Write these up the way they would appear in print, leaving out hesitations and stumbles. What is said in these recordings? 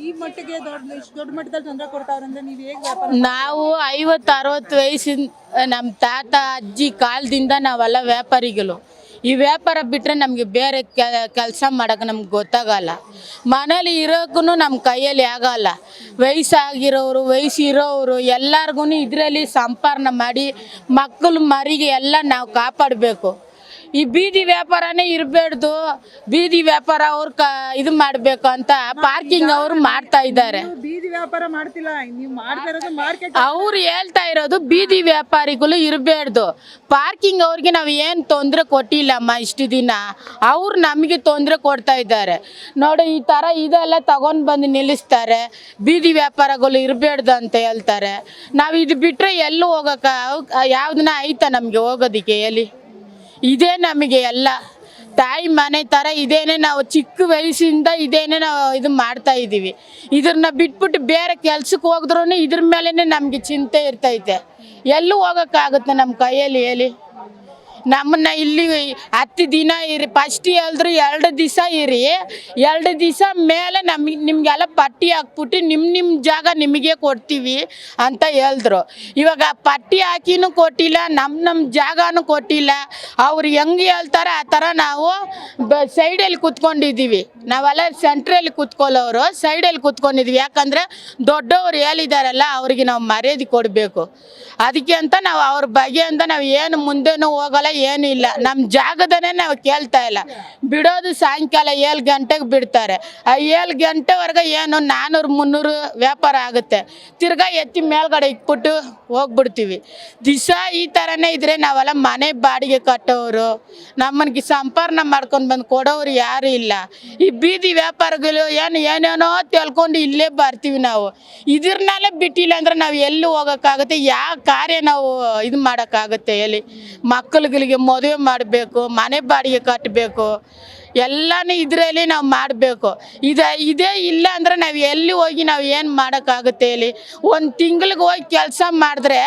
ಈ ಮಟ್ಟಿಗೆ ದೊಡ್ಡ ಮಟ್ಟದಲ್ಲಿ ತೊಂದರೆ ಕೊಡ್ತಾವ್ರಂದ್ರೆ ನೀವು ಹೇಗೆ ವ್ಯಾಪಾರ ನಾವು 50-60 ವಯಸ್ಸಿನ ನಮ್ಮ ತಾತ ಅಜ್ಜಿ ಕಾಲದಿಂದ ನಾವೆಲ್ಲ ವ್ಯಾಪಾರಿಗಳು. ಈ ವ್ಯಾಪಾರ ಬಿಟ್ಟರೆ ನಮಗೆ ಬೇರೆ ಕೆಲಸ ಮಾಡೋಕೆ ನಮ್ಗೆ ಗೊತ್ತಾಗಲ್ಲ. ಮನೇಲಿ ಇರೋಕ್ಕೂ ನಮ್ಮ ಕೈಯಲ್ಲಿ ಆಗಲ್ಲ. ವಯಸ್ಸಾಗಿರೋರು ವಯಸ್ಸಿರೋರು ಎಲ್ಲರಿಗೂ ಇದರಲ್ಲಿ ಸಂಪಾದನೆ ಮಾಡಿ ಮಕ್ಕಳು ಮರಿಗೆ ಎಲ್ಲ ನಾವು ಕಾಪಾಡಬೇಕು. ಈ ಬೀದಿ ವ್ಯಾಪಾರನೇ ಇರಬೇಡ್ದು. ಬೀದಿ ವ್ಯಾಪಾರ ಅವ್ರು ಇದು ಮಾಡಬೇಕು ಅಂತ ಪಾರ್ಕಿಂಗ್ ಅವರು ಮಾಡ್ತಾ ಇದ್ದಾರೆ. ಬೀದಿ ವ್ಯಾಪಾರ ಮಾಡ್ತಿಲ್ಲ, ನೀವು ಮಾಡ್ತಾ ಇರೋದು ಮಾರ್ಕೆಟ್. ಅವ್ರು ಹೇಳ್ತಾ ಇರೋದು ಬೀದಿ ವ್ಯಾಪಾರಿಗಳು ಇರಬೇಡ್ದು. ಪಾರ್ಕಿಂಗ್ ಅವ್ರಿಗೆ ನಾವು ಏನು ತೊಂದರೆ ಕೊಟ್ಟಿಲ್ಲಮ್ಮ ಇಷ್ಟು ದಿನ. ಅವ್ರು ನಮಗೆ ತೊಂದರೆ ಕೊಡ್ತಾ ಇದ್ದಾರೆ ನೋಡಿ. ಈ ಥರ ಇದೆಲ್ಲ ತಗೊಂಡು ಬಂದು ನಿಲ್ಲಿಸ್ತಾರೆ. ಬೀದಿ ವ್ಯಾಪಾರಗಳು ಇರಬೇಡ್ದು ಅಂತ ಹೇಳ್ತಾರೆ. ನಾವು ಇದು ಬಿಟ್ಟರೆ ಎಲ್ಲೂ ಹೋಗೋಕೆ ಯಾವ್ದನ್ನ ಐತಾ ನಮಗೆ ಹೋಗೋದಕ್ಕೆ ಹೇಳಿ? ಇದೇ ನಮಗೆ ಎಲ್ಲ ತಾಯಿ ಮನೆ ಥರ. ಇದೇನೆ ನಾವು ಚಿಕ್ಕ ವಯಸ್ಸಿಂದ ಇದೇನೆ ನಾವು ಇದು ಮಾಡ್ತಾ ಇದ್ದೀವಿ. ಇದನ್ನ ಬಿಟ್ಬಿಟ್ಟು ಬೇರೆ ಕೆಲ್ಸಕ್ಕೆ ಹೋಗಿದ್ರೂ ಇದ್ರ ಮೇಲೇ ನಮಗೆ ಚಿಂತೆ ಇರ್ತೈತೆ. ಎಲ್ಲೂ ಹೋಗೋಕ್ಕಾಗುತ್ತೆ ನಮ್ಮ ಕೈಯಲ್ಲಿ ಹೇಳಿ? ನಮ್ಮನ್ನ ಇಲ್ಲಿ 10 ದಿನ ಇರಿ, ಫಸ್ಟ್ ಹೇಳಿದ್ರು 2 ದಿವಸ ಇರಿ, 2 ದಿವಸ ಮೇಲೆ ನಿಮಗೆಲ್ಲ ಪಟ್ಟಿ ಹಾಕ್ಬಿಟ್ಟು ನಿಮ್ಮ ಜಾಗ ನಿಮಗೆ ಕೊಡ್ತೀವಿ ಅಂತ ಹೇಳಿದ್ರು. ಇವಾಗ ಪಟ್ಟಿ ಹಾಕಿನೂ ಕೊಟ್ಟಿಲ್ಲ, ನಮ್ಮ ಜಾಗನೂ ಕೊಟ್ಟಿಲ್ಲ. ಅವ್ರು ಹೆಂಗೆ ಹೇಳ್ತಾರೆ ಆ ಥರ ನಾವು ಸೈಡಲ್ಲಿ ಕೂತ್ಕೊಂಡಿದ್ದೀವಿ. ನಾವೆಲ್ಲ ಸೆಂಟ್ರಲ್ಲಿ ಕೂತ್ಕೊಳ್ಳೋರು ಸೈಡಲ್ಲಿ ಕೂತ್ಕೊಂಡಿದ್ದೀವಿ. ಯಾಕಂದರೆ ದೊಡ್ಡವರು ಹೇಳಿದಾರಲ್ಲ, ಅವ್ರಿಗೆ ನಾವು ಮರ್ಯಾದೆ ಕೊಡಬೇಕು. ಅದಕ್ಕೆ ಅಂತ ನಾವು ಅವ್ರ ಬಗ್ಗೆ ಅಂತ ನಾವು ಏನು ಮುಂದೆನೂ ಹೋಗಲ್ಲ, ಏನೂ ಇಲ್ಲ. ನಮ್ಮ ಜಾಗದನೇ ನಾವು ಕೇಳ್ತಾ ಇಲ್ಲ. ಬಿಡೋದು ಸಾಯಂಕಾಲ 7 ಗಂಟೆಗೆ ಬಿಡ್ತಾರೆ. ಆ 7 ಗಂಟೆವರೆಗೆ ಏನು 400-300 ವ್ಯಾಪಾರ ಆಗುತ್ತೆ. ತಿರ್ಗಾ ಎತ್ತಿ ಮೇಲ್ಗಡೆ ಇಟ್ಬಿಟ್ಟು ಹೋಗ್ಬಿಡ್ತೀವಿ. ದಿವಸ ಈ ಥರನೇ ಇದ್ದರೆ ನಾವೆಲ್ಲ ಮನೆ ಬಾಡಿಗೆ ಕಟ್ಟೋರು, ನಮ್ಮನಿಗೆ ಸಂಪಾದನೆ ಮಾಡ್ಕೊಂಡು ಬಂದು ಕೊಡೋರು ಯಾರೂ ಇಲ್ಲ. ಈ ಬೀದಿ ವ್ಯಾಪಾರಗಳು ಏನೇನೋ ತಿಳ್ಕೊಂಡು ಇಲ್ಲೇ ಬರ್ತೀವಿ ನಾವು. ಇದ್ರನ್ನೆಲ್ಲ ಬಿಟ್ಟಿಲ್ಲ ಅಂದರೆ ನಾವು ಎಲ್ಲಿ ಹೋಗೋಕ್ಕಾಗುತ್ತೆ? ಯಾವ ಕಾರ್ಯ ನಾವು ಇದು ಮಾಡೋಕ್ಕಾಗುತ್ತೆ ಹೇಳಿ? ಮಕ್ಕಳುಗಳಿಗೆ ಮದುವೆ ಮಾಡಬೇಕು, ಮನೆ ಬಾಡಿಗೆ ಕಟ್ಟಬೇಕು, ಎಲ್ಲನೂ ಇದರಲ್ಲಿ ನಾವು ಮಾಡಬೇಕು. ಇದೇ ಇಲ್ಲ ಅಂದರೆ ನಾವು ಎಲ್ಲಿ ಹೋಗಿ ನಾವು ಏನು ಮಾಡೋಕ್ಕಾಗುತ್ತೆ ಹೇಳಿ? ಒಂದು ತಿಂಗಳಿಗೆ ಹೋಗಿ ಕೆಲಸ ಮಾಡಿದ್ರೆ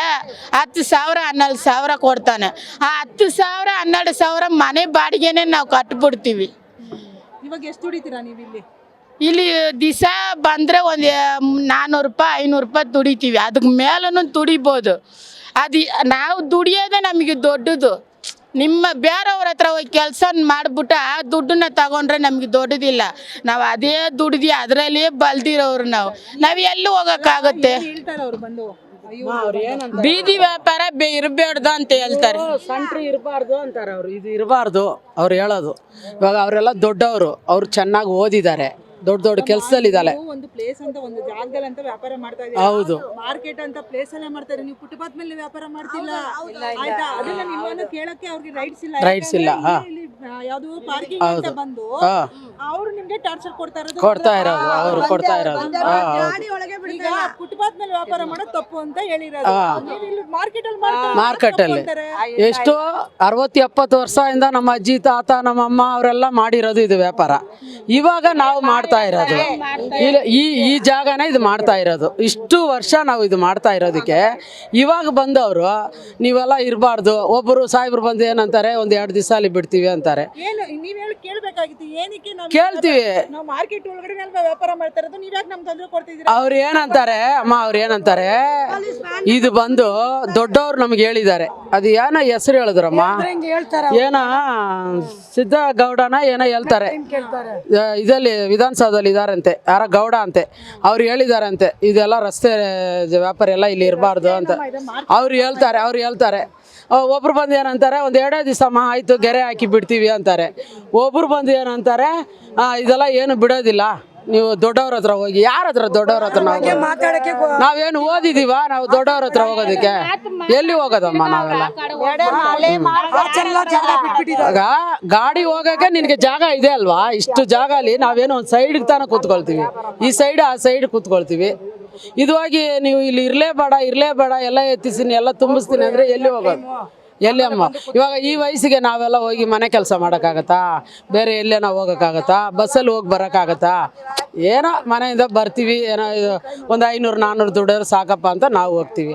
10,000 12,000 ಕೊಡ್ತಾನೆ. ಆ 10,000 12,000 ಮನೆ ಬಾಡಿಗೆನೇ ನಾವು ಕಟ್ಬಿಡ್ತೀವಿ. ಇವಾಗ ಎಷ್ಟು ದುಡಿತೀರಾ ನೀವು ಇಲ್ಲಿ? ಇಲ್ಲಿ ದಿವಸ ಬಂದರೆ ಒಂದು 400 ರೂಪಾಯಿ 500 ರೂಪಾಯಿ ದುಡಿತೀವಿ. ಅದಕ್ಕೆ ಮೇಲೂ ದುಡಿಬೋದು. ನಾವು ದುಡಿಯೋದೇ ನಮಗೆ ದೊಡ್ಡದು. ನಿಮ್ಮ ಬೇರೆಯವ್ರ ಹತ್ರ ಹೋಗಿ ಕೆಲಸ ಮಾಡಿಬಿಟ್ಟು ಆ ದುಡ್ಡನ್ನ ತಗೊಂಡ್ರೆ ನಮಗೆ ದೊಡ್ಡದಿಲ್ಲ. ನಾವು ಅದೇ ದುಡ್ದು ಅದರಲ್ಲೇ ಬಲ್ದಿರೋರು ನಾವು ಎಲ್ಲೂ ಹೋಗೋಕ್ಕಾಗುತ್ತೆ? ಅವ್ರು ಬಂದು ಬೀದಿ ವ್ಯಾಪಾರ ಇರಬೇಡ್ದು ಅಂತ ಹೇಳ್ತಾರೆ. ಸೆಂಟ್ರ್ ಇರಬಾರ್ದು ಅಂತಾರೆ ಅವರು. ಇದು ಇರಬಾರ್ದು ಅವ್ರು ಹೇಳೋದು. ಇವಾಗ ಅವರೆಲ್ಲ ದೊಡ್ಡವರು, ಅವ್ರು ಚೆನ್ನಾಗಿ ಓದಿದ್ದಾರೆ, ದೊಡ್ಡ ಕೆಲಸದಲ್ಲಿದ್ದಾರೆ. ಒಂದು ಪ್ಲೇಸ್ ಅಂತ ಒಂದು ಜಾಗದಲ್ಲಿ ಅಂತ ವ್ಯಾಪಾರ ಮಾಡ್ತಾ ಇದ್ದಾರೆ. ಹೌದು, ಮಾರ್ಕೆಟ್ ಅಂತ ಪ್ಲೇಸ್ ಅಲ್ಲೇ ಮಾಡ್ತಾರೆ. ನೀವು ಫುಟ್ಪಾತ್ ಮೇಲೆ ವ್ಯಾಪಾರ ಮಾಡ್ತಿಲ್ಲ ಆಯ್ತಾ? ಅದನ್ನ ನಿಮ್ಮನ್ನ ಕೇಳಕ್ಕೆ ಅವ್ರಿಗೆ ರೈಟ್ಸ್ ಇಲ್ಲ. ಯಾವ್ದು ಪಾರ್ಕಿಂಗ್ ಅಂತ ಬಂದು ಅವ್ರು ನಿಮ್ಗೆ ಟಾರ್ಚರ್ ಕೊಡ್ತಾ ಇರೋದು ಅವ್ರು ಕೊಡ್ತಾ ಇರೋದು. ಈಗ ಫುಟ್ಪಾತ್ ಮೇಲೆ ವ್ಯಾಪಾರ ಮಾಡೋದು ತಪ್ಪು ಅಂತ ಹೇಳಿರೋದು. ನೀವು ಇಲ್ಲಿ ಮಾರ್ಕೆಟ್ ಅಲ್ಲಿ ಎಷ್ಟೋ 60-70 ವರ್ಷದಿಂದ ನಮ್ಮ ಅಜ್ಜಿ ತಾತ ನಮ್ಮ ಅಮ್ಮ ಅವರೆಲ್ಲ ಮಾಡಿರೋದು ಇದು ವ್ಯಾಪಾರ. ಇವಾಗ ನಾವು ಮಾಡ್ತಾ ಇರೋದು ಈ ಜಾಗನ ಇದು ಮಾಡ್ತಾ ಇರೋದು. ಇಷ್ಟು ವರ್ಷ ನಾವು ಇದು ಮಾಡ್ತಾ ಇರೋದಕ್ಕೆ ಇವಾಗ ಬಂದವರು ನೀವೆಲ್ಲ ಇರಬಾರ್ದು. ಒಬ್ಬರು ಸಾಹೇಬ್ರು ಬಂದು ಏನಂತಾರೆ, ಒಂದು 2 ದಿವಸ ಅಲ್ಲಿ ಬಿಡ್ತೀವಿ ಅಂತಾರೆ. ಕೇಳ್ತೀವಿ. ಮಾರ್ಕೆಟ್ ಒಳಗಡೆ ವ್ಯಾಪಾರ ಮಾಡ್ತಾ ಇರೋದು, ನೀವ್ ಯಾಕೆ ನಮ್ಗೆ ತೊಂದರೆ ಕೊಡ್ತಿದ್ದೀರಾ? ಅವ್ರು ಏನಂತಾರೆ ಅಮ್ಮ, ಅವ್ರು ಏನಂತಾರೆ, ಇದು ಬಂದು ದೊಡ್ಡವ್ರು ನಮ್ಗೆ ಹೇಳಿದ್ದಾರೆ. ಅದು ಏನೋ ಹೆಸರು ಹೇಳಿದ್ರಮ್ಮ, ಏನ ಸಿದ್ದಗೌಡನ ಏನೋ ಹೇಳ್ತಾರೆ, ಇದರಲ್ಲಿ ವಿಧಾನಸೌಧದಲ್ಲಿ ಇದಾರಂತೆ, ಯಾರ ಗೌಡ ಅಂತೆ. ಅವ್ರು ಹೇಳಿದಾರಂತೆ ಇದೆಲ್ಲ ರಸ್ತೆ ವ್ಯಾಪಾರ ಎಲ್ಲ ಇಲ್ಲಿ ಇರಬಾರ್ದು ಅಂತ ಅವ್ರು ಹೇಳ್ತಾರೆ. ಒಬ್ರು ಬಂದು ಏನಂತಾರೆ, ಒಂದು 2 ದಿವಸ ಆಯಿತು ಗೆರೆ ಹಾಕಿ ಬಿಡ್ತೀವಿ ಅಂತಾರೆ. ಒಬ್ರು ಬಂದು ಏನಂತಾರೆ, ಇದೆಲ್ಲ ಏನು ಬಿಡೋದಿಲ್ಲ, ನೀವು ದೊಡ್ಡವ್ರ ಹತ್ರ ಹೋಗಿ. ಯಾರ ಹತ್ರ? ದೊಡ್ಡವ್ರ ಹತ್ರ. ನಾವೇನು ಓದಿದೀವ? ನಾವು ದೊಡ್ಡವ್ರ ಹತ್ರ ಹೋಗೋದಕ್ಕೆ ಎಲ್ಲಿ ಹೋಗೋದಮ್ಮ? ನಾವೆಲ್ಲ ಆಗ ಗಾಡಿ ಹೋಗಕ್ಕೆ ನಿನಗೆ ಜಾಗ ಇದೆ ಅಲ್ವಾ? ಇಷ್ಟು ಜಾಗ ಅಲ್ಲಿ ನಾವೇನು ಒಂದು ಸೈಡ್ಗೆ ತಾನೇ ಕೂತ್ಕೊಳ್ತೀವಿ, ಈ ಸೈಡ್ ಆ ಸೈಡ್ ಕೂತ್ಕೊಳ್ತೀವಿ. ಇದು ಹೋಗಿ ನೀವು ಇಲ್ಲಿ ಇರಲೇಬೇಡ ಎಲ್ಲ ಎತ್ತಿಸ್ತೀನಿ ಎಲ್ಲ ತುಂಬಿಸ್ತೀನಿ ಅಂದರೆ ಎಲ್ಲಿ ಹೋಗೋದು? ಎಲ್ಲಿ ಅಮ್ಮ? ಇವಾಗ ಈ ವಯಸ್ಸಿಗೆ ನಾವೆಲ್ಲ ಹೋಗಿ ಮನೆ ಕೆಲಸ ಮಾಡೋಕ್ಕಾಗತ್ತಾ? ಬೇರೆ ಎಲ್ಲೇ ನಾವು ಹೋಗೋಕ್ಕಾಗತ್ತಾ? ಬಸ್ಸಲ್ಲಿ ಹೋಗಿ ಬರೋಕ್ಕಾಗತ್ತಾ? ಏನೋ ಮನೆಯಿಂದ ಬರ್ತೀವಿ, ಏನೋ ಒಂದು 500-400 ದುಡ್ಡೋರು ಸಾಕಪ್ಪ ಅಂತ ನಾವು ಹೋಗ್ತೀವಿ.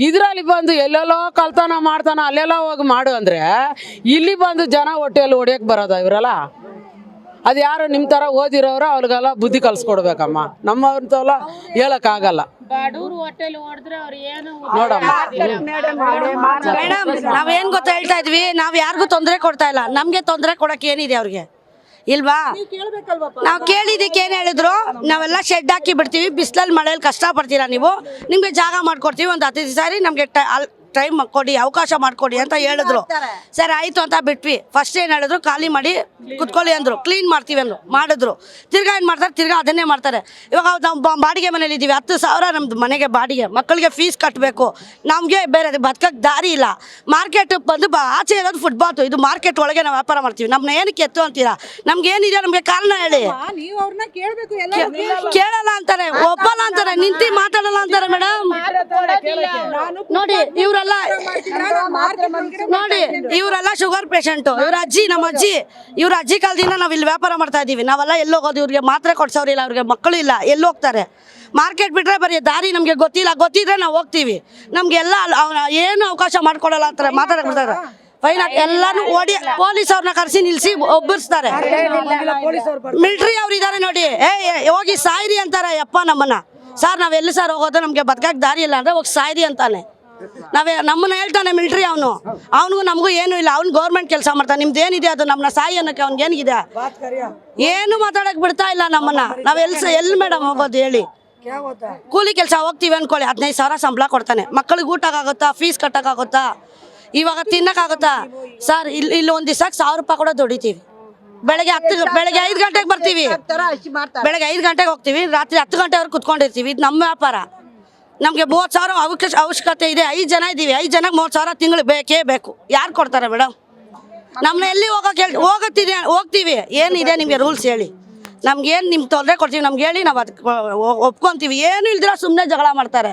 ಇದರಲ್ಲಿ ಬಂದು ಎಲ್ಲೆಲ್ಲೋ ಕಳ್ತನ ಮಾಡ್ತಾನೆ, ಅಲ್ಲೆಲ್ಲ ಹೋಗಿ ಮಾಡು ಅಂದರೆ ಇಲ್ಲಿ ಬಂದು ಜನ ಹೊಟ್ಟೆಯಲ್ಲಿ ಹೊಡಿಯೋಕ್ಕೆ ಬರೋದ ಇವರೆಲ್ಲ? ಅದು ಯಾರು ನಿಮ್ಮ ಥರ ಓದಿರೋರು ಅವ್ರಿಗೆಲ್ಲ ಬುದ್ಧಿ ಕಲಿಸ್ಕೊಡ್ಬೇಕಮ್ಮ. ನಮ್ಮಂತವಲ್ಲ ಹೇಳೋಕ್ಕಾಗಲ್ಲ. ಬಡವ್ರು ಹೋಟೆಲ್ ಹೊಡೆದ್ರೆ ಅವ್ರು ಏನು ನೋಡಮ್ಮ, ಮೇಡಮ್ ನಾವೇನ್ ಗೊತ್ತಾ ಹೇಳ್ತಾ ಇದ್ವಿ, ನಾವ್ ಯಾರಿಗೂ ತೊಂದರೆ ಕೊಡ್ತಾ ಇಲ್ಲ. ನಮ್ಗೆ ತೊಂದರೆ ಕೊಡಕ್ ಏನಿದೆ ಅವ್ರಿಗೆ ಇಲ್ವಾ? ನಾವು ಕೇಳಿದಕ್ಕೆ ಏನ್ ಹೇಳಿದ್ರು, ನಾವೆಲ್ಲ ಶೆಡ್ ಹಾಕಿ ಬಿಡ್ತೀವಿ, ಬಿಸಿಲಲ್ಲಿ ಮಳೆಯಲ್ಲಿ ಕಷ್ಟ ಪಡ್ತೀರಾ ನೀವು, ನಿಮ್ಗೆ ಜಾಗ ಮಾಡ್ಕೊಡ್ತೀವಿ, ಒಂದು 10 ಸಾರಿ ನಮ್ಗೆ ಟೈಮ್ ಕೊಡಿ, ಅವಕಾಶ ಮಾಡ್ಕೊಡಿ ಅಂತ ಹೇಳಿದ್ರು. ಸರಿ ಆಯ್ತು ಅಂತ ಬಿಟ್ವಿ. ಫಸ್ಟ್ ಏನ್ ಹೇಳಿದ್ರು, ಖಾಲಿ ಮಾಡಿ ಕುತ್ಕೊಳ್ಳಿ ಅಂದ್ರು, ಕ್ಲೀನ್ ಮಾಡ್ತೀವಿ ಅಂದ್ರು, ಮಾಡಿದ್ರು. ತಿರ್ಗಾ ಏನ್ ಮಾಡ್ತಾರೆ, ತಿರ್ಗಾ ಅದನ್ನೇ ಮಾಡ್ತಾರೆ. ಇವಾಗ ನಾವು ಬಾಡಿಗೆ ಮನೇಲಿ ಇದ್ದೀವಿ, 10,000 ನಮ್ದು ಮನೆಗೆ ಬಾಡಿಗೆ, ಮಕ್ಕಳಿಗೆ ಫೀಸ್ ಕಟ್ಟಬೇಕು, ನಮಗೆ ಬೇರೆ ಬದುಕಕ್ಕೆ ದಾರಿ ಇಲ್ಲ. ಮಾರ್ಕೆಟ್ ಬಂದು ಆಚೆ ಇರೋದು ಫುಟ್ಪಾತ್, ಇದು ಮಾರ್ಕೆಟ್ ಒಳಗೆ ನಾವು ವ್ಯಾಪಾರ ಮಾಡ್ತೀವಿ. ನಮ್ಮನ್ನ ಏನಕ್ಕೆ ಎತ್ತು ಅಂತೀರಾ? ನಮ್ಗೆ ಏನಿದೆ, ನಮ್ಗೆ ಕಾರಣ ಹೇಳಿ. ನೀವು ಅವ್ರನ್ನ ಕೇಳ್ಬೇಕು, ಎಲ್ಲ ಕೇಳಲ್ಲ ಅಂತಾರೆ, ಒಪ್ಪಲ್ಲ ಅಂತಾರೆ, ನಿಂತಿ ಮಾತಾಡಲ್ಲ ಅಂತಾರೆ. ಮೇಡಮ್ ನೋಡಿ, ಇವರೆಲ್ಲ ನೋಡಿ, ಇವರೆಲ್ಲ ಶುಗರ್ ಪೇಷಂಟ್. ಇವ್ರ ಅಜ್ಜಿ, ನಮ್ಮ ಅಜ್ಜಿ, ಇವ್ರ ಅಜ್ಜಿ ಕಾಲದಿಂದ ನಾವು ಇಲ್ಲಿ ವ್ಯಾಪಾರ ಮಾಡ್ತಾ ಇದೀವಿ. ನಾವೆಲ್ಲ ಎಲ್ಲಿ ಹೋಗೋದು? ಇವ್ರಿಗೆ ಮಾತ್ರೆ ಕೊಡ್ಸೋರಿಲ್ಲ, ಅವ್ರಿಗೆ ಮಕ್ಕಳು ಇಲ್ಲ, ಎಲ್ಲಿ ಹೋಗ್ತಾರೆ? ಮಾರ್ಕೆಟ್ ಬಿಟ್ರೆ ಬರೀ ದಾರಿ ನಮ್ಗೆ ಗೊತ್ತಿಲ್ಲ, ಗೊತ್ತಿದ್ರೆ ನಾವು ಹೋಗ್ತೀವಿ. ನಮ್ಗೆಲ್ಲ ಏನು ಅವಕಾಶ ಮಾಡ್ಕೊಡಲ್ಲ ಅಂತಾರೆ, ಮಾತಾಡಕ್ ಬಿಡ್ತಾರೆ. ಫೈನ್ ಎಲ್ಲಾನು ಓಡಿ ಪೊಲೀಸ್ ಅವ್ರನ್ನ ಕರೆಸಿ ನಿಲ್ಸಿ ಒಬ್ಬರಿಸ್ತಾರೆ. ಮಿಲಿಟರಿ ಅವ್ರು ಇದಾರೆ ನೋಡಿ, ಹೋಗಿ ಸಾಯಿರಿ ಅಂತಾರೆ. ಯಪ್ಪ ನಮ್ಮನ್ನ, ಸರ್ ನಾವೆಲ್ಲಿ ಸರ್ ಹೋಗೋದು, ನಮ್ಗೆ ಬದುಕಕ್ಕೆ ದಾರಿ ಇಲ್ಲ ಅಂದ್ರೆ ಹೋಗಿ ಸಾಯಿರಿ ಅಂತಾನೆ. ನಮ್ಮನ್ನ ಹೇಳ್ತಾನೆ ಮಿಲಿಟರಿ. ಅವನಿಗೂ ನಮಗೂ ಏನೂ ಇಲ್ಲ, ಅವ್ನು ಗೌರ್ಮೆಂಟ್ ಕೆಲಸ ಮಾಡ್ತಾನೆ. ನಿಮ್ದು ಏನಿದೆ ಅದು ನಮ್ಮನ್ನ ಸಾಯಿ ಅನ್ನೋಕೆ ಅವ್ನಿಗೆ ಏನಿದೆ? ಏನು ಮಾತಾಡಕ್ ಬಿಡ್ತಾ ಇಲ್ಲ ನಮ್ಮನ್ನ. ನಾವ್ ಎಲ್ಲಿ ಮೇಡಮ್ ಹೋಗೋದು ಹೇಳಿ? ಕೂಲಿ ಕೆಲಸ ಹೋಗ್ತೀವಿ ಅನ್ಕೊಳ್ಳಿ, 15,000 ಸಂಬಳ ಕೊಡ್ತಾನೆ. ಮಕ್ಕಳಿಗೆ ಊಟಕ್ಕಾಗುತ್ತಾ, ಫೀಸ್ ಕಟ್ಟಕ್ಕಾಗುತ್ತಾ, ಇವಾಗ ತಿನ್ನಕ್ಕಾಗುತ್ತಾ? ಸರ್ ಇಲ್ಲಿ ಒಂದ್ ದಿವಸಕ್ಕೆ 1,000 ರೂಪಾಯಿ ಕೂಡ ದುಡಿತೀವಿ. ಬೆಳಗ್ಗೆ 5 ಗಂಟೆಗೆ ಬರ್ತೀವಿ, ಬೆಳಗ್ಗೆ 5 ಗಂಟೆಗೆ ಹೋಗ್ತೀವಿ, ರಾತ್ರಿ 10 ಗಂಟೆವರೆಗೆ ಕುತ್ಕೊಂಡಿರ್ತೀವಿ. ಇದು ನಮ್ಮ ವ್ಯಾಪಾರ. ನಮಗೆ 30,000 ಅವಶ್ಯಕತೆ ಇದೆ. 5 ಜನ ಇದ್ದೀವಿ, 5 ಜನಕ್ಕೆ 30,000 ತಿಂಗಳು ಬೇಕೇ ಬೇಕು. ಯಾರು ಕೊಡ್ತಾರೆ ಮೇಡಮ್? ನಮ್ಮನ್ನ ಎಲ್ಲಿ ಹೋಗ್ತೀವಿ, ಏನಿದೆ ನಿಮಗೆ ರೂಲ್ಸ್ ಹೇಳಿ? ನಮ್ಗೇನು ನಿಮ್ಗೆ ತೊಂದರೆ ಕೊಡ್ತೀವಿ, ನಮ್ಗೆ ಹೇಳಿ, ನಾವು ಅದಕ್ಕೆ ಒಪ್ಕೊಂತೀವಿ. ಏನು ಇಲ್ದಿರ ಸುಮ್ಮನೆ ಜಗಳ ಮಾಡ್ತಾರೆ,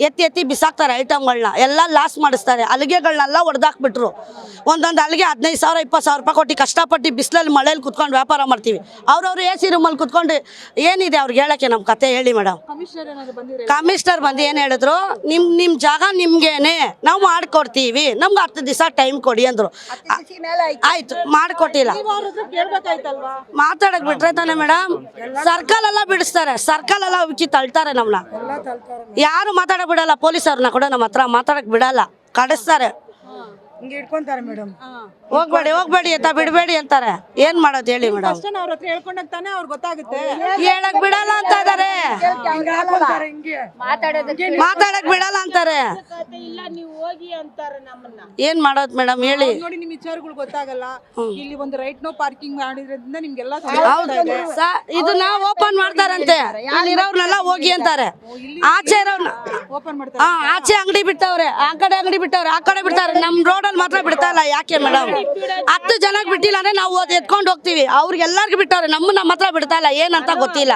ಎತ್ತಿ ಬಿಸಾಕ್ತಾರೆ ಐಟಮ್ಗಳನ್ನ, ಎಲ್ಲ ಲಾಸ್ ಮಾಡಿಸ್ತಾರೆ. ಅಲ್ಲಿಗೆಗಳನ್ನೆಲ್ಲ ಹೊಡೆದಾಕ್ಬಿಟ್ರು. ಒಂದೊಂದು ಅಲ್ಲಿಗೆ 15,000 20,000 ರೂಪಾಯಿ ಕೊಟ್ಟು ಕಷ್ಟಪಟ್ಟು ಬಿಸಿಲಲ್ಲಿ ಮಳೆಯಲ್ಲಿ ಕುತ್ಕೊಂಡು ವ್ಯಾಪಾರ ಮಾಡ್ತೀವಿ. ಅವ್ರವ್ರು AC ರೂಮಲ್ಲಿ ಕುತ್ಕೊಂಡು ಏನಿದೆ ಅವ್ರಿಗೆ ಹೇಳೋಕ್ಕೆ? ನಮ್ಮ ಕತೆ ಹೇಳಿ ಮೇಡಮ್. ಕಮಿಷನರ್ ಬಂದು ಏನು ಹೇಳಿದ್ರು, ನಿಮ್ಮ ಜಾಗ ನಿಮ್ಗೇನೆ, ನಾವು ಮಾಡ್ಕೊಡ್ತೀವಿ, ನಮ್ಗೆ 10 ದಿವಸ ಟೈಮ್ ಕೊಡಿ ಅಂದರು. ಆಯ್ತು, ಮಾಡಿಕೊಟ್ಟಿಲ್ಲ. ಮಾತಾಡಕ್ ಬಿಟ್ರೆ ತಾನೆ ಮೇಡಮ್, ಸರ್ಕಲ್ ಎಲ್ಲ ಬಿಡಿಸ್ತಾರೆ, ಸರ್ಕಲ್ ಎಲ್ಲ ಉಕ್ಕಿ ತಳ್ತಾರೆ ನಮ್ಮನ್ನ. ಯಾರು ಮಾತಾಡಕ್ ಬಿಡಲ್ಲ, ಪೊಲೀಸ್ ಅವ್ರನ್ನ ಕೂಡ ನಮ್ಮ ಹತ್ರ ಮಾತಾಡಕ್ ಬಿಡಲ್ಲ, ಕಡಿಸ್ತಾರೆ. ಹೋಗ್ಬೇಡಿ ಅಂತ ಬಿಡಬೇಡಿ ಅಂತಾರೆ. ಏನ್ ಮಾಡೋದು ಹೇಳಿ ಮೇಡಮ್? ಹೇಳಕ್ ಬಿಡಲ್ಲ ಅಂತ ಇದಾರೆ, ಮಾತಾಡಕ್ ಬಿಡಲ್ಲ ಅಂತಾರೆ. ಏನ್ ಮಾಡೋದು ಮೇಡಮ್ ಹೇಳಿ? ನೋಡಿ, ನಿಮ್ ವಿಚಾರಗಳು ಗೊತ್ತಾಗಲ್ಲ. ಇಲ್ಲಿ ಒಂದು ರೈಟ್ ನೋ ಪಾರ್ಕಿಂಗ್ ಮಾಡಿದ್ರಿಂದ ನಿಮ್ಗೆಲ್ಲ ಇದು ನಾವು ಓಪನ್ ಮಾಡ್ತಾರಂತೆ, ಇಲ್ಲಿರೋರ್ನೆಲ್ಲ ಹೋಗಿ ಅಂತಾರೆ. ಆಚೆ ಇರೋರ್ನ ಓಪನ್ ಮಾಡ್ತಾರೆ. ಆಚೆ ಅಂಗಡಿ ಬಿಟ್ಟವ್ರೆ, ಆ ಕಡೆ ಅಂಗಡಿ ಬಿಟ್ಟವ್ರೆ, ಆ ಕಡೆ ಬಿಡ್ತಾರೆ. ನಮ್ ರೋಡಲ್ಲಿ ಮಾತ್ರ ಬಿಡ್ತಾ ಇಲ್ಲ. ಯಾಕೆ ಮೇಡಮ್? 10 ಜನಕ್ಕೆ ಬಿಟ್ಟಿಲ್ಲ ಅಂದ್ರೆ ನಾವು ಎತ್ಕೊಂಡು ಹೋಗ್ತೀವಿ, ಅವ್ರಿಗೆಲ್ಲರಿಗೂ ಬಿಟ್ಟವ್ರೆ, ನಮ್ಮ ಹತ್ರ ಬಿಡ್ತಾ ಇಲ್ಲ. ಏನಂತ ಗೊತ್ತಿಲ್ಲ.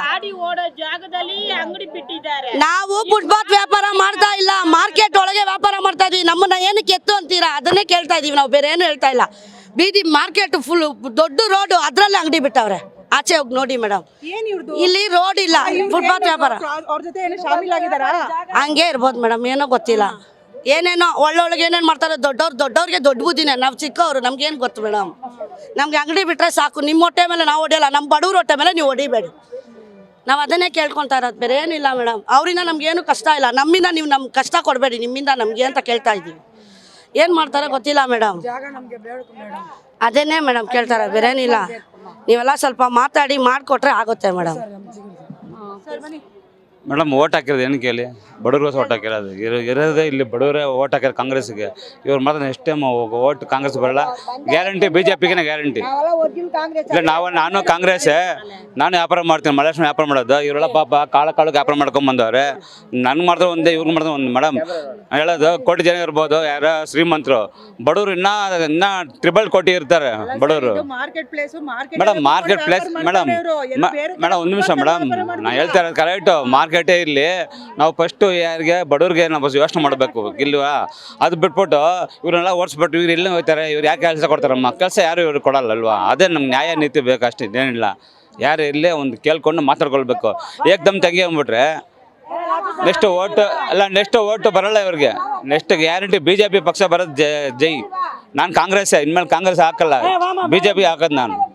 ನಾವು ಫುಟ್ಪಾತ್ ವ್ಯಾಪಾರ ಮಾಡ್ತಾ ಇಲ್ಲ, ಮಾರ್ಕೆಟ್ ಒಳಗೆ ವ್ಯಾಪಾರ ಮಾಡ್ತಾ ಇದೀವಿ. ನಮ್ಮನ್ನ ಏನಕ್ಕೆ ಎತ್ತು ಅಂತೀರಾ? ಅದನ್ನೇ ಕೇಳ್ತಾ ಇದೀವಿ ನಾವು, ಬೇರೆ ಏನು ಹೇಳ್ತಾ ಇಲ್ಲ. ಬೀದಿ ಮಾರ್ಕೆಟ್ ಫುಲ್ ದೊಡ್ಡ ರೋಡ್, ಅದ್ರಲ್ಲಿ ಅಂಗಡಿ ಬಿಟ್ಟವ್ರೆ. ಆಚೆ ಹೋಗಿ ನೋಡಿ ಮೇಡಮ್, ಇಲ್ಲಿ ರೋಡ್ ಇಲ್ಲ, ಫುಟ್ಪಾತ್ ವ್ಯಾಪಾರ. ಅವ್ರ ಜೊತೆ ಏನು ಶಾಮೀಲಾಗಿದ್ದಾರಾ? ಹಂಗೆ ಇರ್ಬೋದು ಮೇಡಮ್, ಏನೋ ಗೊತ್ತಿಲ್ಲ. ಏನೇನೋ ಒಳ್ಳೊಳಗೆ ಏನೇನು ಮಾಡ್ತಾರೆ. ದೊಡ್ಡವ್ರಿಗೆ ದೊಡ್ಡ ಬುದ್ಧಿನೇ, ನಾವು ಚಿಕ್ಕವರು, ನಮ್ಗೇನು ಗೊತ್ತು ಮೇಡಮ್? ನಮ್ಗೆ ಅಂಗಡಿ ಬಿಟ್ಟರೆ ಸಾಕು. ನಿಮ್ಮ ಹೊಟ್ಟೆ ಮೇಲೆ ನಾವು ಹೊಡೆಯಲ್ಲ, ನಮ್ಮ ಬಡವ್ರ ಹೊಟ್ಟೆ ಮೇಲೆ ನೀವು ಹೊಡಿಬೇಡಿ. ನಾವು ಅದನ್ನೇ ಕೇಳ್ಕೊತಾ ಇರೋದು, ಬೇರೆ ಏನಿಲ್ಲ ಮೇಡಮ್. ಅವರಿಂದ ನಮ್ಗೇನು ಕಷ್ಟ ಇಲ್ಲ, ನಮ್ಮಿಂದ ನೀವು ನಮ್ಗೆ ಕಷ್ಟ ಕೊಡಬೇಡಿ, ನಿಮ್ಮಿಂದ ನಮಗೆ ಅಂತ ಕೇಳ್ತಾ ಇದ್ದೀವಿ. ಏನು ಮಾಡ್ತಾರೆ ಗೊತ್ತಿಲ್ಲ ಮೇಡಮ್, ಅದನ್ನೇ ಮೇಡಮ್ ಕೇಳ್ತಾರೆ, ಬೇರೆ ಏನಿಲ್ಲ. ನೀವೆಲ್ಲ ಸ್ವಲ್ಪ ಮಾತಾಡಿ ಮಾಡಿಕೊಟ್ರೆ ಆಗುತ್ತೆ ಮೇಡಮ್. ಮೇಡಮ್ ಓಟ್ ಹಾಕಿರೋದು ಏನಕ್ಕೆ ಹೇಳಿ? ಬಡವ್ರಿಗೋಸ್ಕರ ಓಟ್ ಹಾಕಿರೋದು. ಇರೋದೇ ಇಲ್ಲಿ ಬಡವರೇ ಓಟ್ ಹಾಕಿರೋದು ಕಾಂಗ್ರೆಸ್ಗೆ. ಇವ್ರು ಮಾತ್ರ ನೆಕ್ಸ್ಟ್ ಟೈಮ್ ಓಟ್ ಕಾಂಗ್ರೆಸ್ ಬರಲ್ಲ, ಗ್ಯಾರಂಟಿ. BJPಗೆ ಗ್ಯಾರಂಟಿ ಇಲ್ಲ. ನಾನು ಕಾಂಗ್ರೆಸ್ಸೇ, ನಾನು ವ್ಯಾಪಾರ ಮಾಡ್ತೀನಿ, ಮಲೇಶ್ವರ ವ್ಯಾಪಾರ ಮಾಡೋದು. ಇವರೆಲ್ಲ ಪಾಪ ಕಾಳಕ್ಕೆ ವ್ಯಾಪಾರ ಮಾಡ್ಕೊಂಡು ಬಂದವ್ರೆ. ನನ್ಗೆ ಮಾಡಿದ್ರೆ ಒಂದೇ, ಇವ್ರಿಗೆ ಮಾಡಿದ್ರೆ ಒಂದು. ಮೇಡಮ್ ಹೇಳೋದು, ಕೋಟಿ ಜನ ಇರ್ಬೋದು, ಯಾರ ಶ್ರೀಮಂತರು, ಬಡವರು ಇನ್ನೂ ಟ್ರಿಬಲ್ ಕೋಟಿ ಇರ್ತಾರೆ ಬಡವರು. ಮೇಡಮ್ ಮಾರ್ಕೆಟ್ ಪ್ಲೇಸ್ ಮೇಡಮ್ ಒಂದು ನಿಮಿಷ ಮೇಡಮ್, ನಾನು ಹೇಳ್ತಾ ಇರೋದು ಕರೆಕ್ಟು. ಮಾರ್ಕೆಟೇ ಇಲ್ಲಿ ನಾವು ಫಸ್ಟು ಯಾರಿಗೆ ಬಡವ್ರಿಗೆ ನಾವು ಯೋಚನೆ ಮಾಡಬೇಕು ಇಲ್ವಾ? ಅದು ಬಿಟ್ಬಿಟ್ಟು ಇವ್ರನ್ನೆಲ್ಲ ಓಡಿಸ್ಬಿಟ್ಟು ಇವ್ರು ಎಲ್ಲಿ ಹೋಗ್ತಾರೆ, ಇವ್ರು ಯಾಕೆ ಕೆಲಸ ಕೊಡ್ತಾರಮ್ಮ? ಕೆಲಸ ಯಾರು ಇವ್ರು ಕೊಡಲ್ಲ ಅಲ್ವಾ? ಅದೇ ನಮ್ಗೆ ನ್ಯಾಯ ನೀತಿ ಬೇಕಷ್ಟೇ, ಇದೇನಿಲ್ಲ. ಯಾರು ಇಲ್ಲೇ ಒಂದು ಕೇಳ್ಕೊಂಡು ಮಾತಾಡ್ಕೊಳ್ಬೇಕು. ಏಕ್ದಮ್ ತೆಗಿ ಅಂದ್ಬಿಟ್ರೆ ನೆಕ್ಸ್ಟ್ ಓಟು ಬರಲ್ಲ ಇವ್ರಿಗೆ. ನೆಕ್ಸ್ಟ್ ಗ್ಯಾರಂಟಿ BJP ಪಕ್ಷ ಬರೋದು ಜೈ. ನಾನು ಕಾಂಗ್ರೆಸ್ಸೇ, ಇನ್ಮೇಲೆ ಕಾಂಗ್ರೆಸ್ ಹಾಕಲ್ಲ, BJP ಹಾಕೋದು ನಾನು.